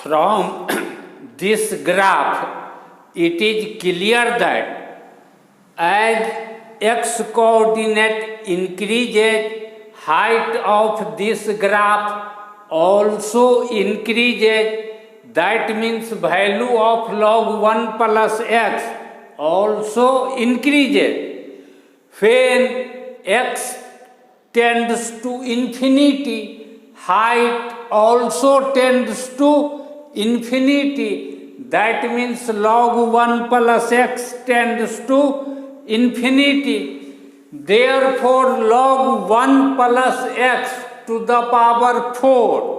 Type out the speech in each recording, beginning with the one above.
From this graph, it is clear that as x coordinate increases, height of this graph also increases. That means value of log 1 plus x also increases. When x tends to infinity, height also tends to infinity. That means log 1 plus x tends to infinity. Therefore, log 1 plus x to the power 4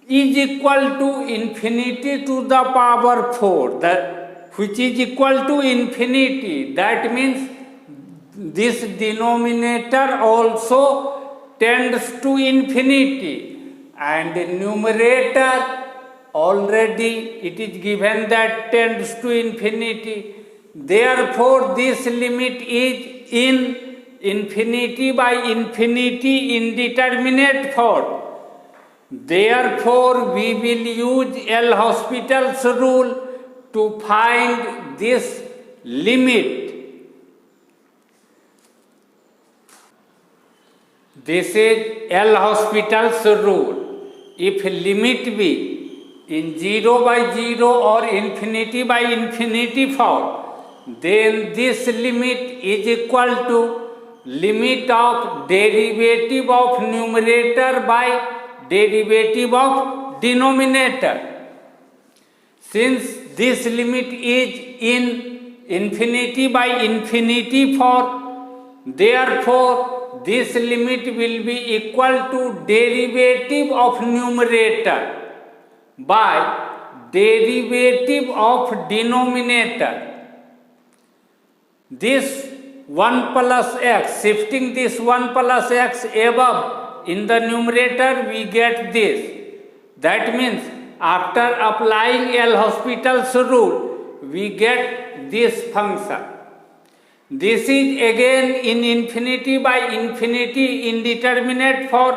is equal to infinity to the power 4, which is equal to infinity. That means this denominator also tends to infinity, and numerator already it is given that tends to infinity. Therefore, this limit is in infinity by infinity indeterminate form. Therefore, we will use L'Hospital's rule to find this limit. This is L'Hospital's rule. If limit be in 0 by 0 or infinity by infinity form, then this limit is equal to limit of derivative of numerator by derivative of denominator. Since this limit is in infinity by infinity form, therefore this limit will be equal to derivative of numerator by derivative of denominator. This 1 plus x, shifting this 1 plus x above in the numerator, we get this. That means after applying L'Hospital's rule, we get this function. This is again in infinity by infinity indeterminate form.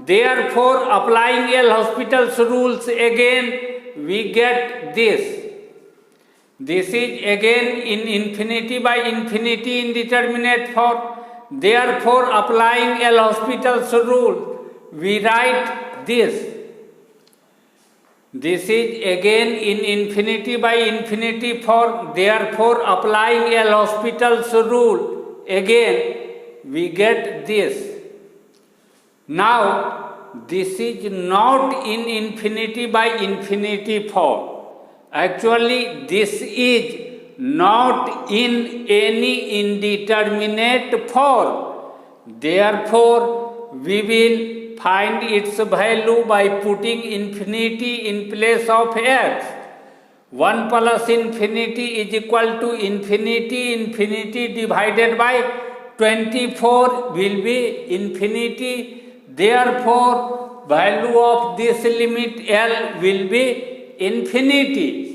Therefore, applying L'Hospital's rules again, we get this. This is again in infinity by infinity indeterminate form. Therefore, applying L'Hospital's rule, we write this. This is again in infinity by infinity form. Therefore, applying L'Hospital's rule, again we get this. Now, this is not in infinity by infinity form. Actually, this is not in any indeterminate form. Therefore, we will find its value by putting infinity in place of x. 1 plus infinity is equal to infinity. Infinity divided by 24 will be infinity. Therefore, value of this limit L will be infinity.